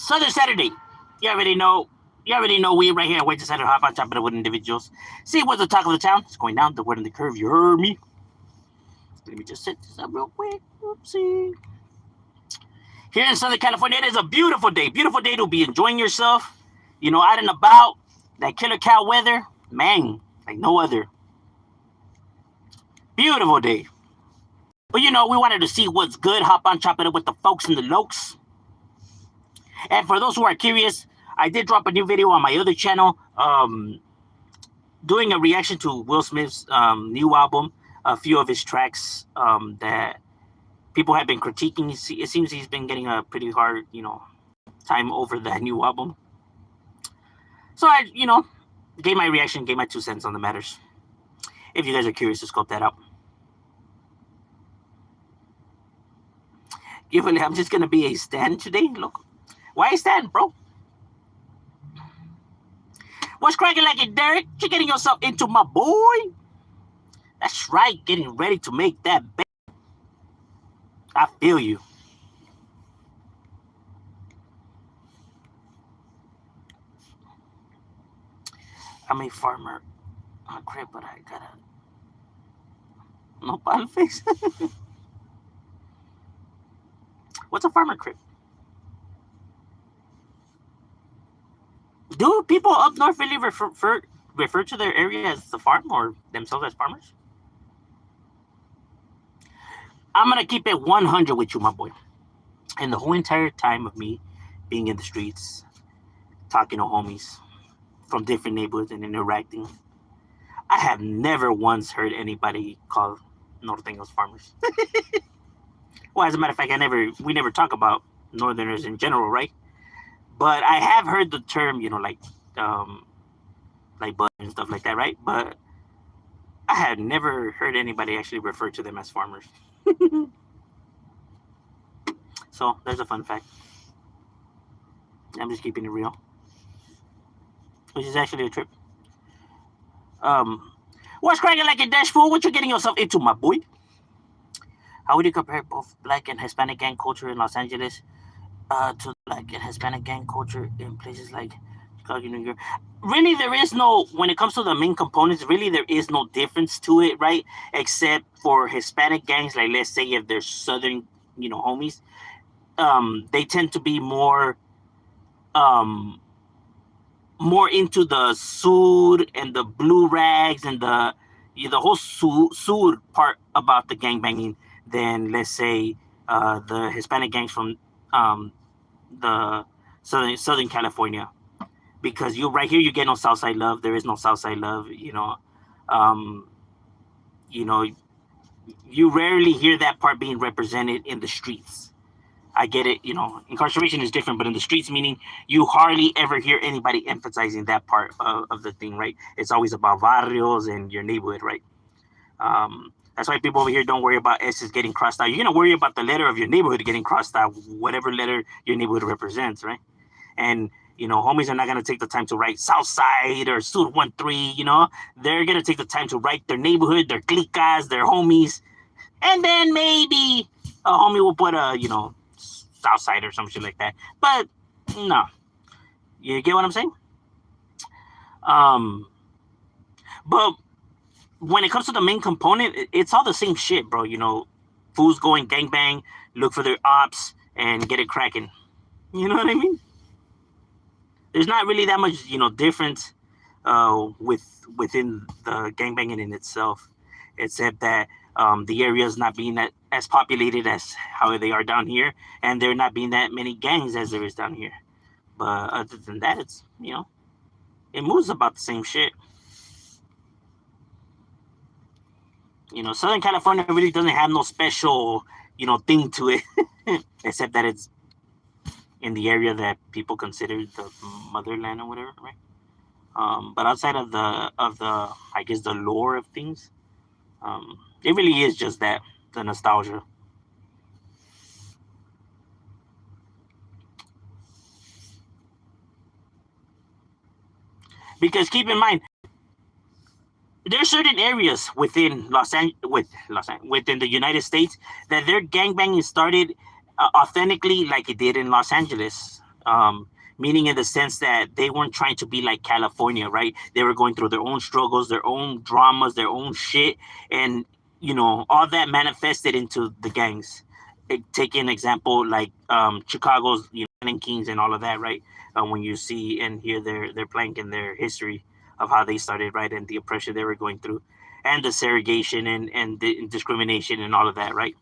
Southern Saturday. You already know. You already know we right here at Wedges Center, hop on top of it with individuals. See what's the talk of the town. It's going down the word in the curve. You heard me. Let me just set this up real quick. Oopsie. Here in Southern California, it is a beautiful day. Beautiful day to be enjoying yourself. You know, out and about. That killer cow weather. Man, like no other. Beautiful day. But you know, we wanted to see what's good. Hop on, chop it up with the folks and the lokes. And for those who are curious, I did drop a new video on my other channel, doing a reaction to Will Smith's new album. A few of his tracks that people have been critiquing. It seems he's been getting a pretty hard, time over that new album. So I, gave my reaction, gave my 2 cents on the matters. If you guys are curious to scope that out. I'm just going to be a stand today. Look. Why is that, bro? What's cracking like it, Derek? You getting yourself into my boy? That's right, getting ready to make that bet. I feel you. I'm a farmer. Oh, crap, but I gotta... No bottle face. What's a farmer crib? Do people up north really refer to their area as the farm or themselves as farmers? I'm going to keep it 100 with you, my boy. And the whole entire time of me being in the streets, talking to homies from different neighborhoods and interacting, I have never once heard anybody call Norteños farmers. Well, as a matter of fact, we never talk about Northerners in general, right? But I have heard the term, like bud and stuff like that, right? But I had never heard anybody actually refer to them as farmers. So there's a fun fact. I'm just keeping it real, which is actually a trip. What's cracking like a dash fool? What you getting yourself into, my boy? How would you compare both Black and Hispanic gang culture in Los Angeles to Black and Hispanic gang culture in places like Chicago, New York? Really, there is no, when it comes to the main components, really there is no difference to it, right? Except for Hispanic gangs, like let's say if they're Southern, homies, they tend to be more into the Sud and the blue rags and the whole Sud part about the gangbanging than, let's say, the Hispanic gangs from the Southern California. Because you right here, you get no Southside love. There is no Southside love. You rarely hear that part being represented in the streets. I get it. Incarceration is different, but in the streets, meaning you hardly ever hear anybody emphasizing that part of the thing, right? It's always about barrios and your neighborhood, right? That's why people over here don't worry about S's getting crossed out. You're going to worry about the letter of your neighborhood getting crossed out, whatever letter your neighborhood represents, right? And, homies are not going to take the time to write Southside or Sud 13, They're going to take the time to write their neighborhood, their clicas, their homies. And then maybe a homie will put a, Southside or some shit like that. But, no. You get what I'm saying? But when it comes to the main component, it's all the same shit, bro. Fools going gangbang, look for their ops, and get it cracking. You know what I mean? There's not really that much, difference within the gangbanging in itself, except that the area is not being as populated as how they are down here, and there not being that many gangs as there is down here. But other than that, it's, it moves about the same shit. Southern California really doesn't have no special, thing to it, except that it's in the area that people consider the motherland or whatever, right? But outside of the, I guess, the lore of things, it really is just that, the nostalgia. Because keep in mind, there are certain areas within within the United States that their gangbanging started authentically like it did in Los Angeles. Meaning in the sense that they weren't trying to be like California, right? They were going through their own struggles, their own dramas, their own shit, and all that manifested into the gangs. Take an example like Chicago's, and Kings and all of that, right? When you see and hear their plank and their history of how they started, right, and the oppression they were going through, and the segregation and the discrimination and all of that, right?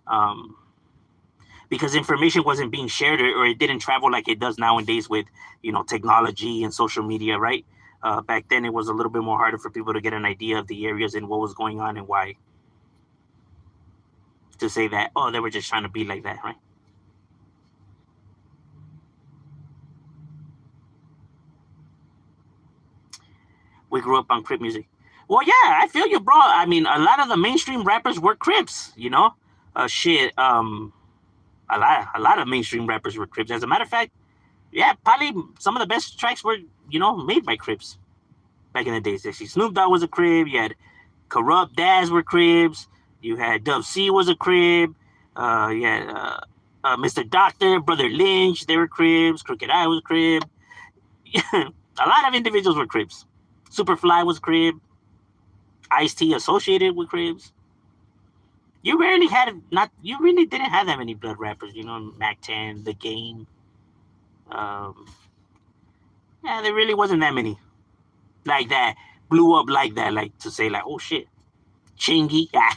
Um, because information wasn't being shared, or it didn't travel like it does nowadays with technology and social media, right? Back then it was a little bit more harder for people to get an idea of the areas and what was going on and why, to say that, oh, they were just trying to be like that, right? We grew up on Crip music. Well, yeah, I feel you, bro. I mean, a lot of the mainstream rappers were Crips, shit. A lot of mainstream rappers were Crips. As a matter of fact, yeah, probably some of the best tracks were, made by Crips back in the days. Actually, Snoop Dogg was a Crib. You had Corrupt Daz were Cribs. You had Dub C was a Crib. You had Mr. Doctor, Brother Lynch, they were Cribs. Crooked I was a Crib. A lot of individuals were Cribs. Superfly was Crib. Ice T associated with Cribs. You really didn't have that many blood rappers. Mac 10, The Game. Um, yeah, there really wasn't that many like that blew up like that. Like to say like, oh shit, Chingy. Yeah.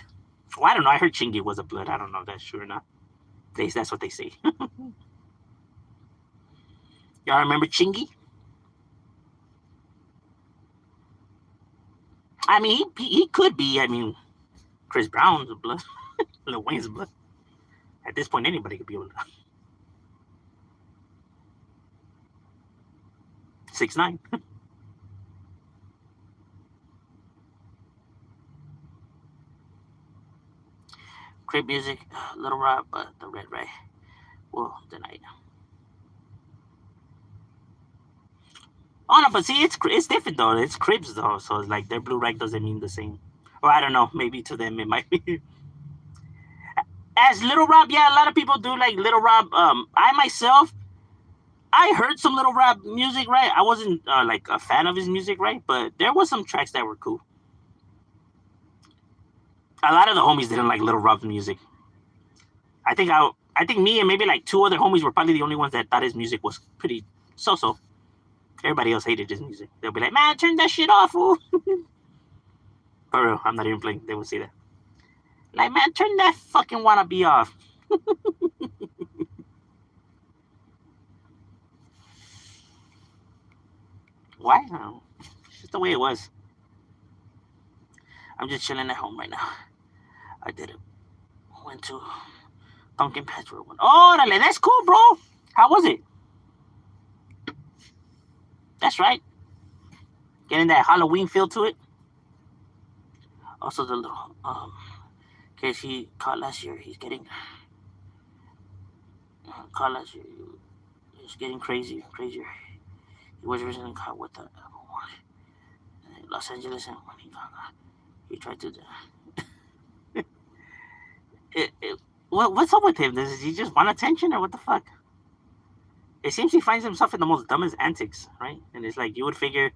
Well, I don't know. I heard Chingy was a blood. I don't know if that's true or not. That's what they say. Y'all remember Chingy? I mean, he could be. I mean, Chris Brown's a blood. Lil Wayne's a blood. At this point, anybody could be a blood. 6ix9ine. Crip music, Little Rock, but the Red Ray. Well, tonight. Oh no, but see, it's different though. It's Crips though, so it's like their blue rag doesn't mean the same. Or I don't know. Maybe to them it might be. As Little Rob, yeah, a lot of people do like Little Rob. I myself, I heard some Little Rob music, right? I wasn't like a fan of his music, right? But there was some tracks that were cool. A lot of the homies didn't like Little Rob's music. I think me and maybe like two other homies were probably the only ones that thought his music was pretty so. Everybody else hated his music. They'll be like, "Man, turn that shit off, fool." For real, I'm not even playing. They will say that. Like, man, turn that fucking wannabe off. Why? I don't know. It's just the way it was. I'm just chilling at home right now. I did it. Went to Pumpkin Patch Road. Oh, that's cool, bro. How was it? That's right. Getting that Halloween feel to it. Also, the little case he caught last year. He's getting caught last year. He's getting crazier. He was recently caught with the Los Angeles, and when he tried to. What's up with him? Does he just want attention, or what the fuck? It seems he finds himself in the most dumbest antics, right? And it's like you would figure,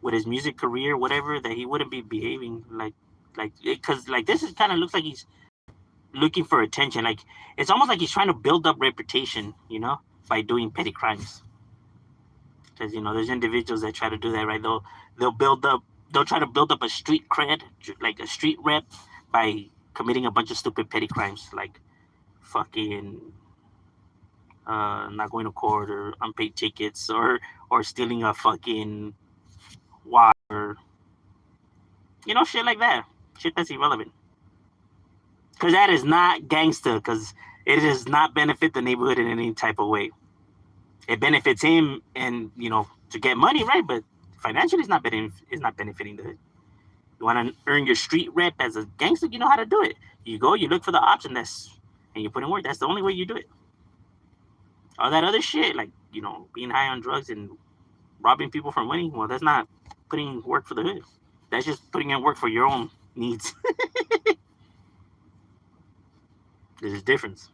with his music career, whatever, that he wouldn't be behaving like because like this is kind of looks like he's looking for attention. Like it's almost like he's trying to build up reputation, by doing petty crimes. Because there's individuals that try to do that, right? They'll try to build up a street cred, like a street rep, by committing a bunch of stupid petty crimes, like fucking not going to court, or unpaid tickets, or stealing a fucking water, shit like that, shit that's irrelevant. Because that is not gangsta. Because it does not benefit the neighborhood in any type of way. It benefits him, and to get money, right? But financially, it's not benefiting the hood. You want to earn your street rep as a gangster, you know how to do it. You go, you look for the option, and you put in work. That's the only way you do it. All that other shit, like being high on drugs and robbing people for money, well, that's not putting work for the hood. That's just putting in work for your own needs. There's a difference.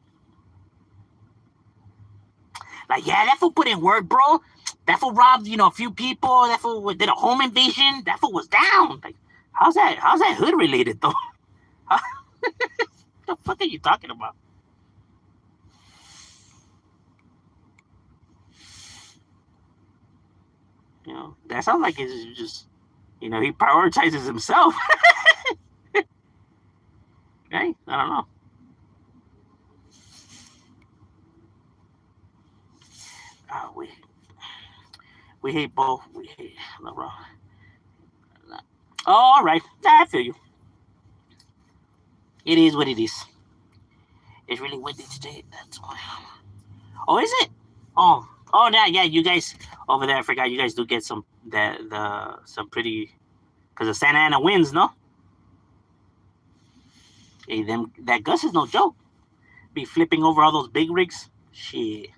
Like, yeah, that fool put in work, bro. That fool robbed, a few people. That fool did a home invasion. That fool was down. Like, how's that hood related though? What the fuck are you talking about? That sounds like it's just, he prioritizes himself. Right? I don't know. We hate both. We hate LeBron. Oh, all right. I feel you. It is what it is. It's really windy today. That's why. Oh, is it? Yeah. You guys over there. I forgot. You guys do get some pretty because the Santa Ana winds, no? Hey, that Gus is no joke. Be flipping over all those big rigs. Shit.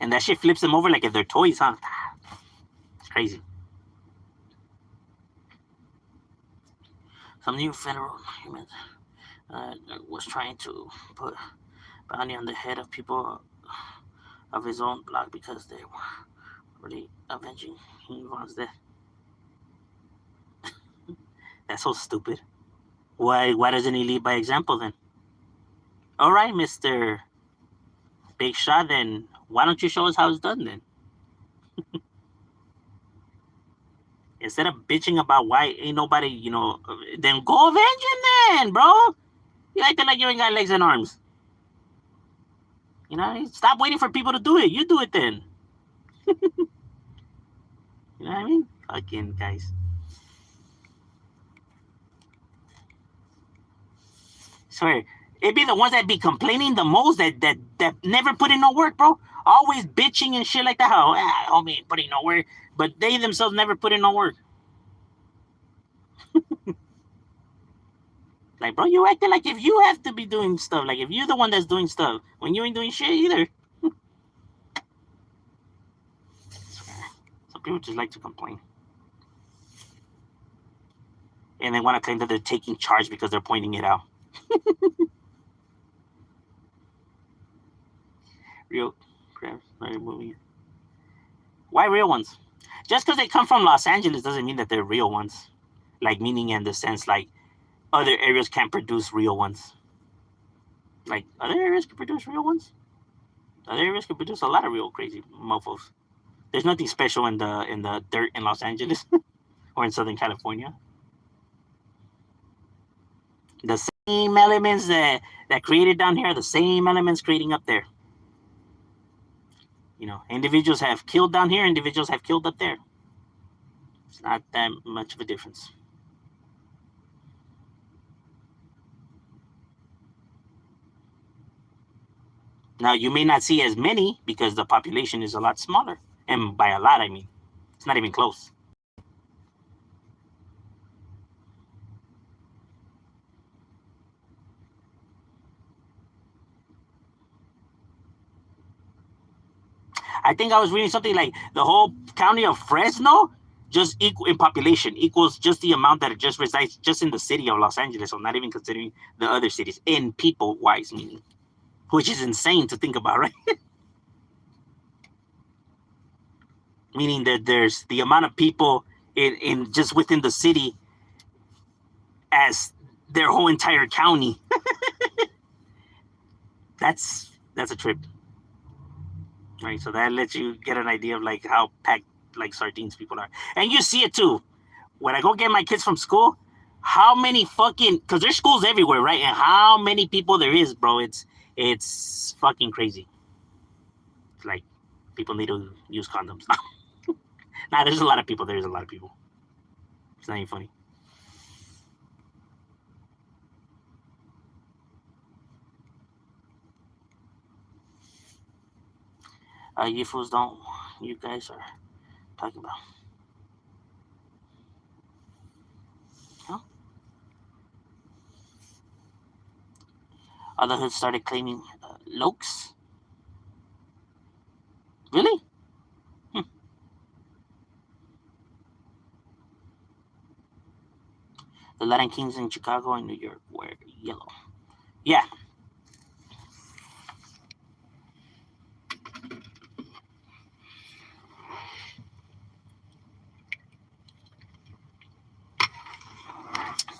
And that shit flips them over like if they're toys, huh? It's crazy. Some new federal human was trying to put bounty on the head of people of his own block because they were really avenging Yvonne's death. That's so stupid. Why doesn't he lead by example then? All right, Mr. Big Shot, then why don't you show us how it's done then? Instead of bitching about why ain't nobody, then go avenge him then, bro. You acting like you ain't got legs and arms. Stop waiting for people to do it. You do it then. You know what I mean? Fucking guys. Swear, it be the ones that be complaining the most that never put in no work, bro. Always bitching and shit like that. How homie ain't putting no work, but they themselves never put in no work. Like, bro, you acting like if you have to be doing stuff, like if you're the one that's doing stuff when you ain't doing shit either. Some people just like to complain. And they want to claim that they're taking charge because they're pointing it out. Real crap, movie. Why real ones? Just because they come from Los Angeles doesn't mean that they're real ones. Like, meaning in the sense, like, other areas can't produce real ones. Like, other areas can produce real ones? Other areas can produce a lot of real crazy mofos. There's nothing special in the dirt in Los Angeles or in Southern California. The same elements that created down here are the same elements creating up there. Individuals have killed down here, individuals have killed up there. It's not that much of a difference. Now, you may not see as many because the population is a lot smaller. And by a lot, I mean, it's not even close. I think I was reading something like the whole county of Fresno just equal in population equals just the amount that it just resides just in the city of Los Angeles. So not even considering the other cities in people wise, meaning, which is insane to think about, right? Meaning that there's the amount of people in just within the city as their whole entire county. That's a trip. Right, so that lets you get an idea of like how packed like sardines people are. And you see it too. When I go get my kids from school, how many fucking, because there's schools everywhere, right? And how many people there is, bro. It's fucking crazy. It's like people need to use condoms. Nah, there's a lot of people. There's a lot of people. It's not even funny. You fools don't, you guys are talking about. Huh? Other hoods started claiming Lokes. Really? The Latin Kings in Chicago and New York wear yellow. Yeah.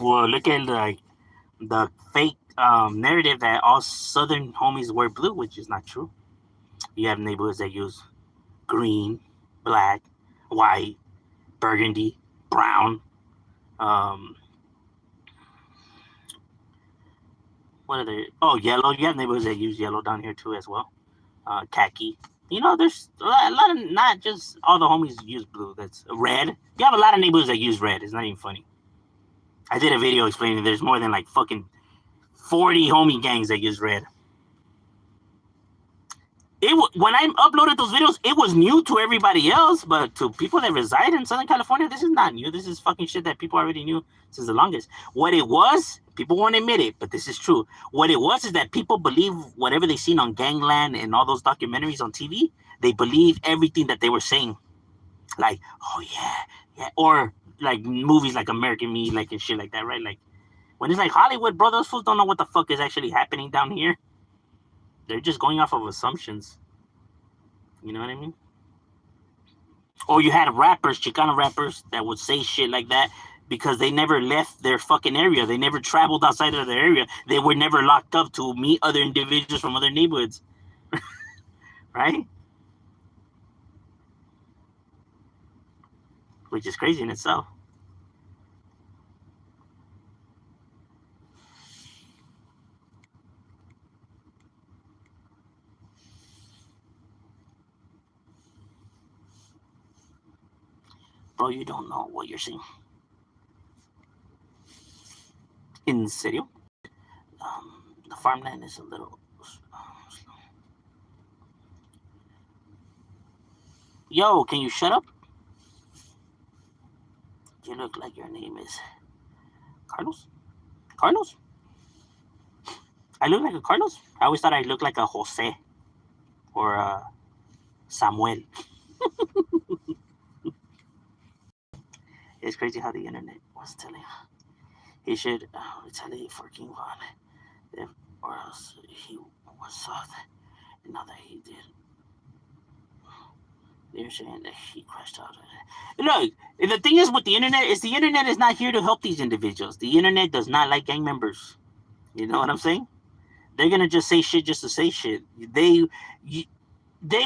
Well, look at like the fake narrative that all Southern homies wear blue, which is not true. You have neighborhoods that use green, black, white, burgundy, brown. Um, what are they? Oh, yellow. You have neighborhoods that use yellow down here too as well. Khaki. You know, there's a lot of not just all the homies use blue. That's red. You have a lot of neighborhoods that use red. It's not even funny. I did a video explaining there's more than like fucking 40 homie gangs that use red. When I uploaded those videos, it was new to everybody else, but to people that reside in Southern California, this is not new. This is fucking shit that people already knew since the longest. What it was, people won't admit it, but this is true. What it was is that people believe whatever they seen on Gangland and all those documentaries on TV, they believe everything that they were saying. Like, oh yeah, or like movies like American Me, like and shit like that, right? Like when it's like Hollywood, bro, those fools don't know what the fuck is actually happening down here. They're just going off of assumptions. You know what I mean? Or you had rappers, Chicano rappers, that would say shit like that because they never left their fucking area. They never traveled outside of their area. They were never locked up to meet other individuals from other neighborhoods. Right? Which is crazy in itself. Bro, you don't know what you're seeing. In serio? The farmland is a little slow. Yo, can you shut up? You look like your name is Carlos? Carlos? I look like a Carlos? I always thought I looked like a Jose or a Samuel. It's crazy how the internet was telling he should retaliate for King Von, or else he was soft. And now that he did, they're saying that he crashed out. Look, the thing is with the internet is not here to help these individuals. The internet does not like gang members. You know what I'm saying? They're gonna just say shit just to say shit. They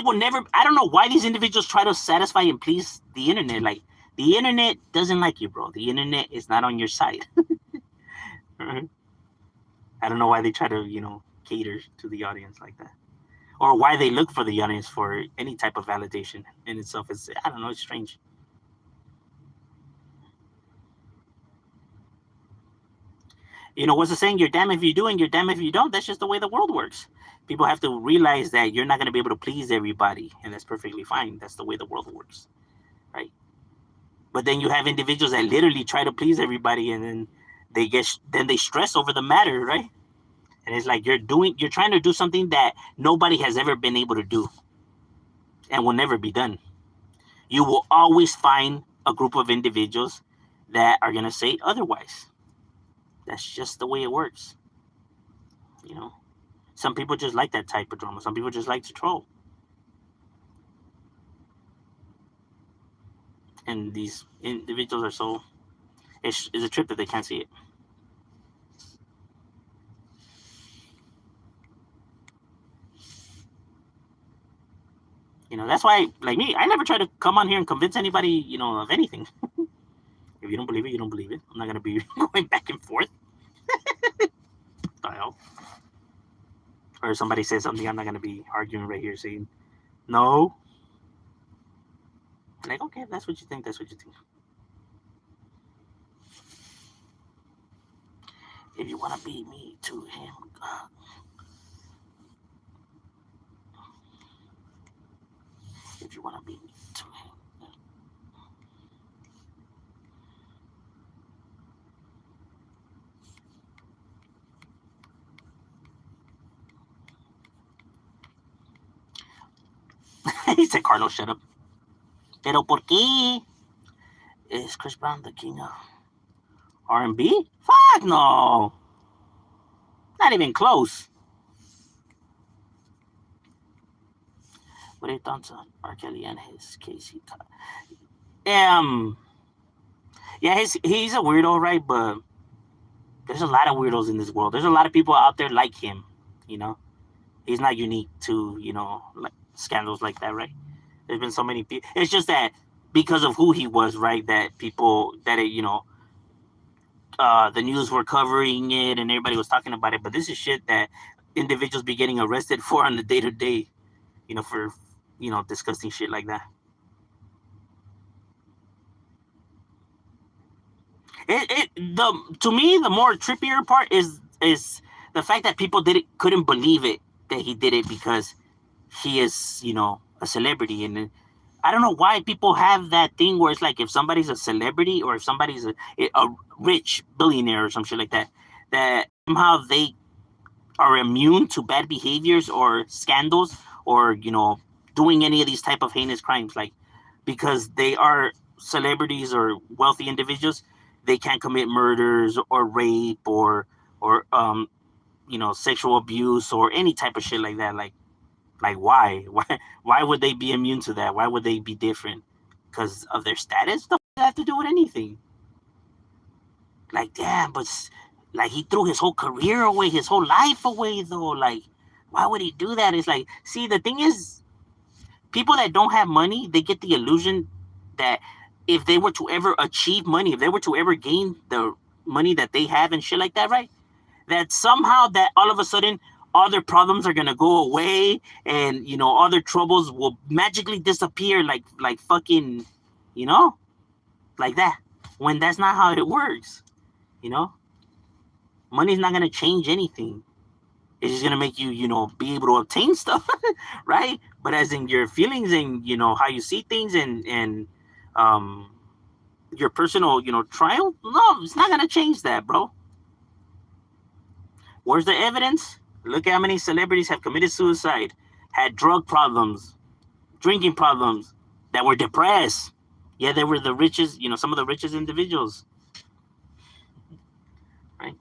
will never. I don't know why these individuals try to satisfy and please the internet. Like the internet doesn't like you, bro. The internet is not on your side. I don't know why they try to, cater to the audience like that, or why they look for the audience for any type of validation in itself. I don't know. It's strange. What's the saying? You're damn if you do and you're damn if you don't. That's just the way the world works. People have to realize that you're not going to be able to please everybody, and that's perfectly fine. That's the way the world works, right? But then you have individuals that literally try to please everybody, and then they stress over the matter, right? And it's like you're trying to do something that nobody has ever been able to do, and will never be done. You will always find a group of individuals that are going to say otherwise. That's just the way it works. Some people just like that type of drama. Some people just like to troll. And these individuals are so... It's a trip that they can't see it. That's why, like me, I never try to come on here and convince anybody, of anything. If you don't believe it, you don't believe it. I'm not going to be going back and forth. The hell? Or if somebody says something, I'm not going to be arguing right here saying, no. Like, okay, if that's what you think, that's what you think. If you want to beat me to him, if you want to beat me to him. He said, Carlos, shut up. Pero por qué? Is Chris Brown the king of R&B? Fuck no. Not even close. What are your thoughts on R. Kelly and his case? Yeah, he's a weirdo, right? But There's a lot of weirdos in this world. There's a lot of people out there like him. You know, he's not unique to like scandals like that, right? There's been so many people. It's just that because of who he was, right? That people that the news were covering it and everybody was talking about it. But this is shit that individuals be getting arrested for on the day to day. For disgusting shit like that. The to me the more trippier part is the fact that people couldn't believe it that he did it because he is a celebrity. And I don't know why people have that thing where it's like if somebody's a celebrity or if somebody's a rich billionaire or some shit like that, that somehow they are immune to bad behaviors or scandals or doing any of these type of heinous crimes, like because they are celebrities or wealthy individuals, they can't commit murders or rape or sexual abuse or any type of shit like that. Like why would they be immune to that? Why would they be different? Because of their status? Doesn't have to do with anything. Like, damn, but like he threw his whole career away, his whole life away, though. Like, why would he do that? It's like, see, the thing is, people that don't have money, they get the illusion that if they were to ever achieve money, if they were to ever gain the money that they have and shit like that, right? That somehow that all of a sudden all their problems are gonna go away and all their troubles will magically disappear like fucking like that. When that's not how it works. Money's not gonna change anything. It's just gonna make you, be able to obtain stuff, right? But as in your feelings and how you see things and your personal, trial, no, it's not gonna change that, bro. Where's the evidence? Look at how many celebrities have committed suicide, had drug problems, drinking problems, that were depressed. Yeah, they were the richest, some of the richest individuals. Right?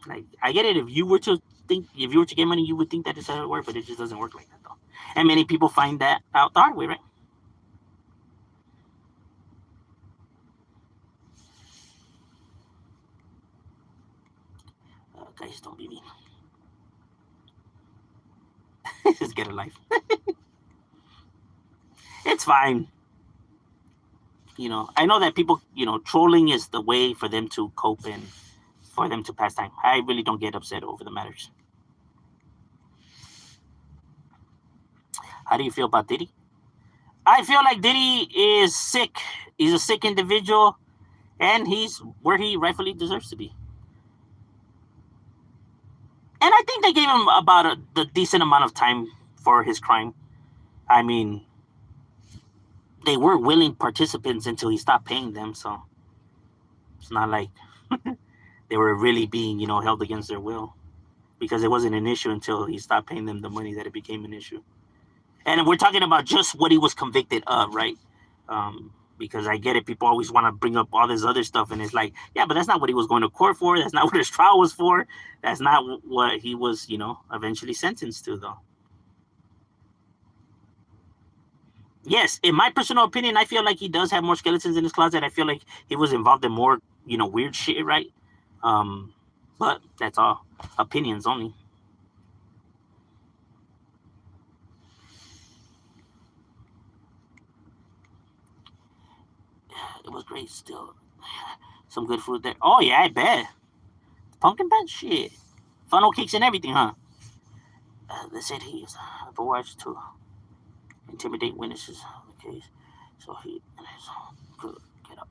Like, I get it. If you were to get money, you would think that it's how it works, but it just doesn't work like that, though. And many people find that out the hard way, right? Guys, don't be mean. Just get a life. It's fine. I know that people, trolling is the way for them to cope and for them to pass time. I really don't get upset over the matters. How do you feel about Diddy? I feel like Diddy is sick. He's a sick individual, and he's where he rightfully deserves to be. And I think they gave him about the decent amount of time for his crime. I mean, they were willing participants until he stopped paying them, so it's not like they were really being, held against their will, because it wasn't an issue until he stopped paying them the money that it became an issue. And we're talking about just what he was convicted of, right? Because I get it. People always want to bring up all this other stuff. And it's like, yeah, but that's not what he was going to court for. That's not what his trial was for. That's not what he was, eventually sentenced to, though. Yes, in my personal opinion, I feel like he does have more skeletons in his closet. I feel like he was involved in more, weird shit, right? But that's all opinions only. It was great still. Some good food there. Oh, yeah, I bet. Pumpkin patch? Shit. Funnel cakes and everything, huh? They said he used the watch to intimidate witnesses in the case. So he and his could get up.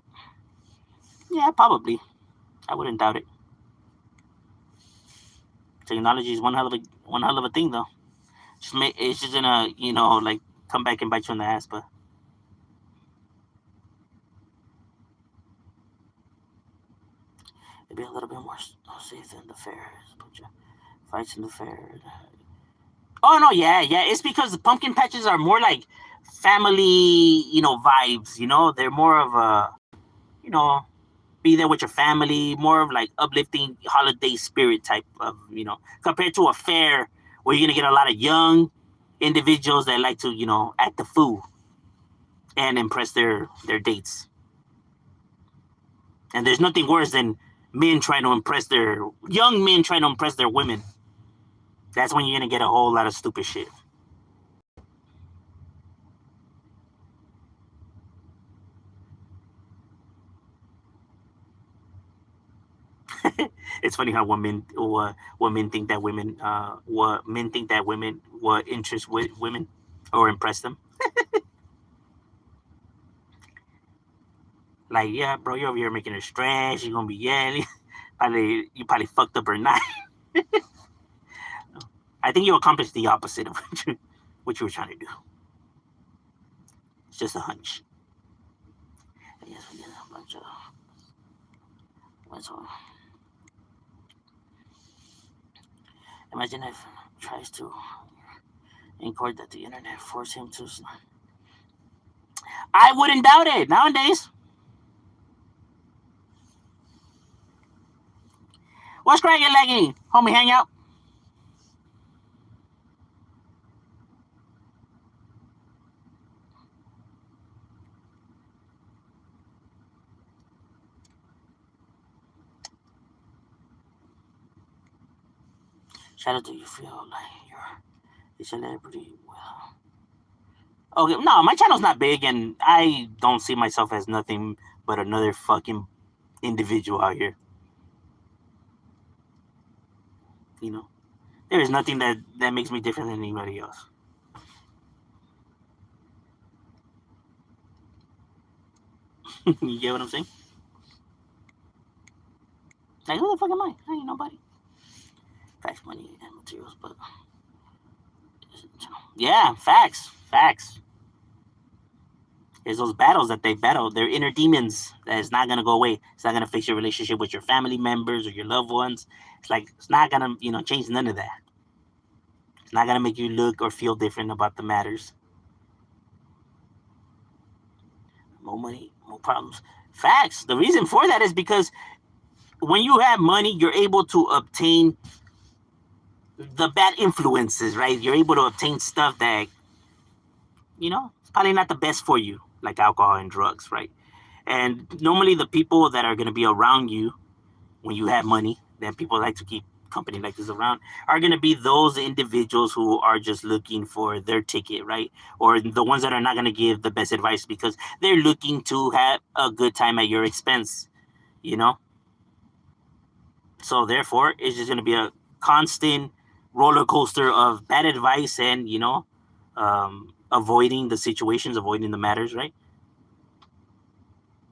Yeah, probably. I wouldn't doubt it. Technology is one hell of a thing, though. It's just gonna, like come back and bite you in the ass, but. It'd be a little bit more safe than the fairs. Fights in the fair. Oh no, yeah. It's because the pumpkin patches are more like family, vibes. They're more of a, be there with your family, more of like uplifting holiday spirit type of, compared to a fair where you're gonna get a lot of young individuals that like to, act the fool. and impress their dates. And there's nothing worse than men trying to impress their young men trying to impress their women. That's when you're gonna get a whole lot of stupid shit. It's funny how women think that women what men think that women what interest with women or impress them. Like, yeah, bro, you're over here making her stress. You're gonna be yelling. Probably you probably fucked up her night. I think you accomplished the opposite of what you were trying to do. It's just a hunch. Yes, we did a bunch of. What's all? Imagine if tries to encourage that the internet force him to. I wouldn't doubt it nowadays. What's cracking, leggy? Homie, hang out. Shout out to you feel like you're a celebrity. Well, okay, no, my channel's not big, and I don't see myself as nothing but another fucking individual out here. You know, there is nothing that makes me different than anybody else. You get what I'm saying? Like, who the fuck am I? I ain't nobody. Facts, money, and materials, but yeah, facts. It's those battles that they battle. They're inner demons that is not gonna go away. It's not gonna fix your relationship with your family members or your loved ones. It's like it's not gonna, change none of that. It's not gonna make you look or feel different about the matters. More money, more problems. Facts. The reason for that is because when you have money, you're able to obtain the bad influences, right? You're able to obtain stuff that, it's probably not the best for you, like alcohol and drugs, right? And normally the people that are going to be around you when you have money, that people like to keep company like this around, are going to be those individuals who are just looking for their ticket, right? Or the ones that are not going to give the best advice because they're looking to have a good time at your expense, you know? So therefore, it's just going to be a constant roller coaster of bad advice and, avoiding the situations, avoiding the matters, right?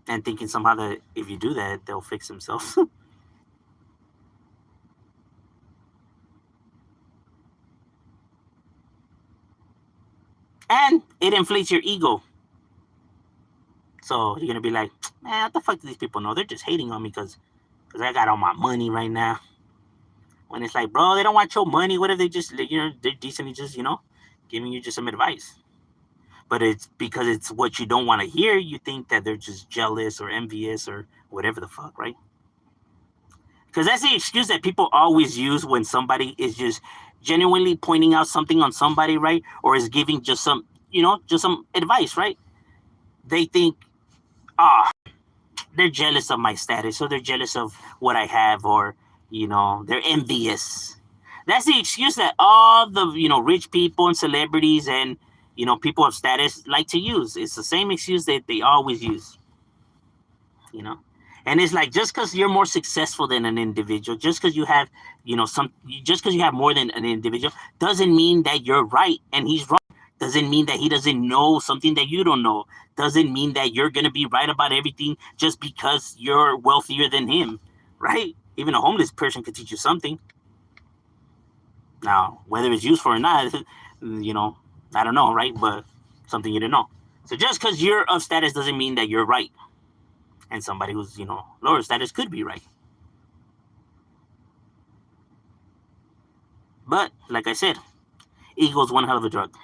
And thinking somehow that if you do that, they'll fix themselves. And it inflates your ego. So you're gonna be like, man, what the fuck do these people know? They're just hating on me because I got all my money right now. When it's like, bro, they don't want your money. What if they just, they're decently just, giving you just some advice? But it's because it's what you don't want to hear. You think that they're just jealous or envious or whatever the fuck, right? Because that's the excuse that people always use when somebody is just genuinely pointing out something on somebody, right? Or is giving just some, just some advice, right? They think, ah, they're jealous of my status, or they're jealous of what I have, or they're envious. That's the excuse that all the rich people and celebrities and people of status like to use. It's the same excuse that they always use. You know, and it's like just because you're more successful than an individual, just because you have just because you have more than an individual, doesn't mean that you're right and he's wrong. Doesn't mean that he doesn't know something that you don't know. Doesn't mean that you're going to be right about everything just because you're wealthier than him, right? Even a homeless person could teach you something. Now, whether it's useful or not, I don't know, right? But something you didn't know. So just because you're of status doesn't mean that you're right. And somebody who's, lower status could be right. But, like I said, ego is one hell of a drug.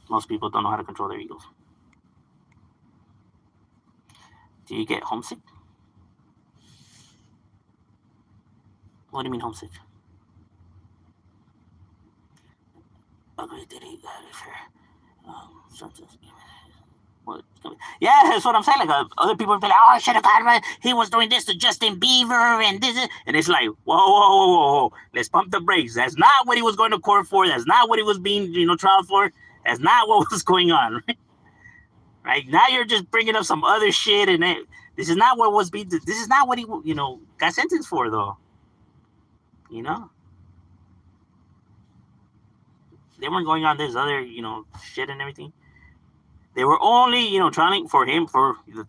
Most people don't know how to control their egos. Do you get homesick? What do you mean homesick? Okay, did he got it here? Such as yeah, that's what I'm saying. Like other people be like, "Oh, I should have got right. He was doing this to Justin Bieber and this," and it's like, whoa. Let's pump the brakes. That's not what he was going to court for. That's not what he was being, trial for. That's not what was going on. Right now, you're just bringing up some other shit, and this is not what was being. This is not what he, got sentenced for, though. You know, they weren't going on this other, shit and everything. They were only, trying for him for the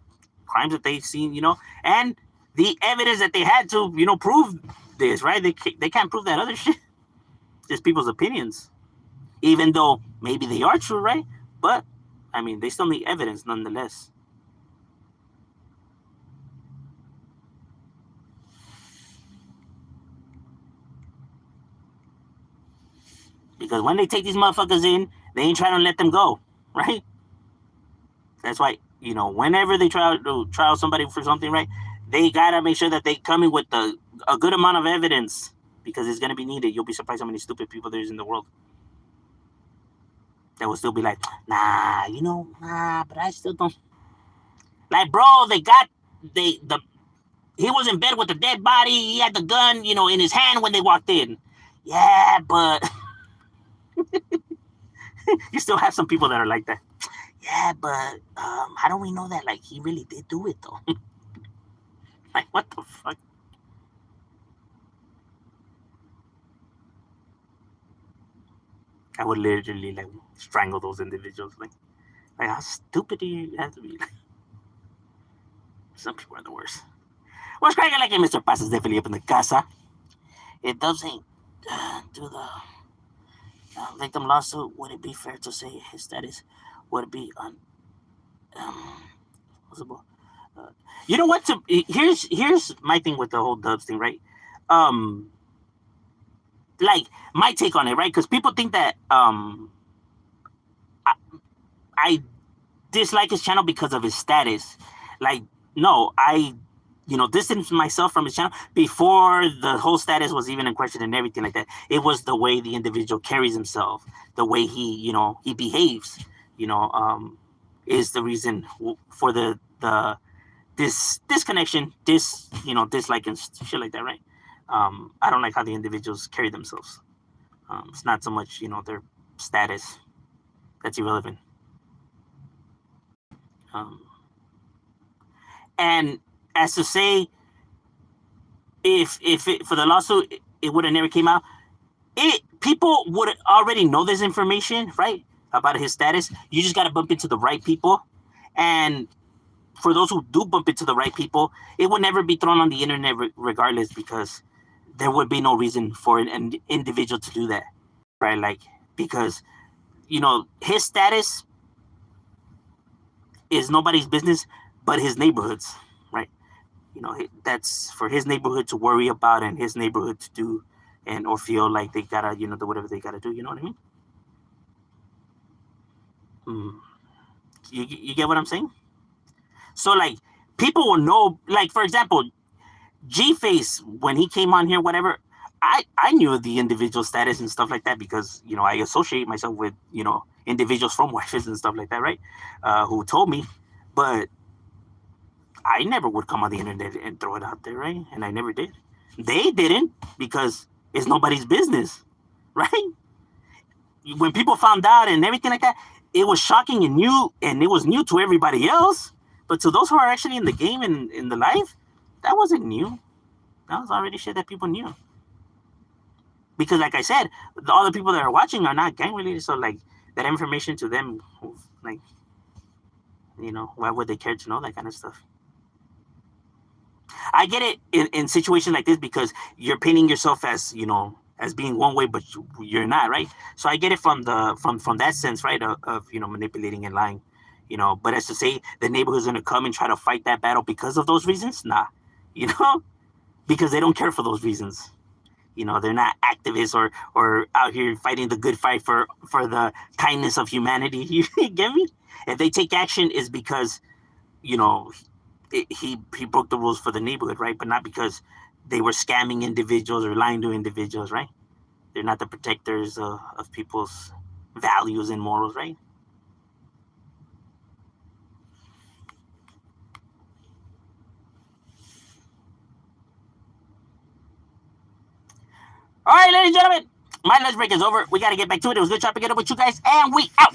crimes that they've seen, and the evidence that they had to, prove this, right? They can't prove that other shit. Just people's opinions, even though maybe they are true, right? But I mean, they still need evidence nonetheless. Because when they take these motherfuckers in, they ain't trying to let them go, right? That's why, whenever they try to trial somebody for something, right, they gotta make sure that they come in with a good amount of evidence because it's gonna be needed. You'll be surprised how many stupid people there is in the world that will still be like, nah, but I still don't. Like, bro, he was in bed with the dead body. He had the gun, in his hand when they walked in. Yeah, but you still have some people that are like that. Yeah, but how do we know that? Like, he really did do it, though. Like, what the fuck? I would literally, like, strangle those individuals. Like how stupid do you have to be? Like, some people are the worst. What's cracking like Mr. Paz is definitely up in the casa. It doesn't do the victim lawsuit. Would it be fair to say his status would be possible? You know what? Here's my thing with the whole Dubs thing, right? Like my take on it, right? Because people think that I dislike his channel because of his status. Like, no, I distanced myself from his channel before the whole status was even in question and everything like that. It was the way the individual carries himself, the way he behaves, is the reason for this disconnection, dislike and shit like that, right? I don't like how the individuals carry themselves. It's not so much, their status that's irrelevant. And as to say, if for the lawsuit it would have never came out, people would already know this information, right, about his status. You just got to bump into the right people, and for those who do bump into the right people, it would never be thrown on the internet regardless, because there would be no reason for an individual to do that, right? Like, because his status is nobody's business but his neighborhood's, right? That's for his neighborhood to worry about and his neighborhood to do, and or feel like they gotta do whatever they gotta do. You know what I mean? You get what I'm saying? So, like, people will know. Like, for example, G-Face, when he came on here, whatever, I knew the individual status and stuff like that because I associate myself with individuals from Whitefish and stuff like that, right? Who told me, but I never would come on the internet and throw it out there, right? And I never did. They didn't, because it's nobody's business, right? When people found out and everything like that, it was shocking and new, and it was new to everybody else. But to those who are actually in the game and in the life, that wasn't new. That was already shit that people knew. Because, like I said, all the people that are watching are not gang related, so like that information to them, like, why would they care to know that kind of stuff? I get it in situations like this because you're painting yourself as as being one way, but you're not, right? So I get it from that sense, right? Of manipulating and lying, But as to say the neighborhood's gonna come and try to fight that battle because of those reasons, nah, because they don't care for those reasons. They're not activists or out here fighting the good fight for the kindness of humanity. You get me? If they take action, is because he broke the rules for the neighborhood, right? But not because they were scamming individuals or lying to individuals, right? They're not the protectors of people's values and morals, right? All right, ladies and gentlemen, my lunch break is over. We got to get back to it. It was good chopping it up with you guys, and we out.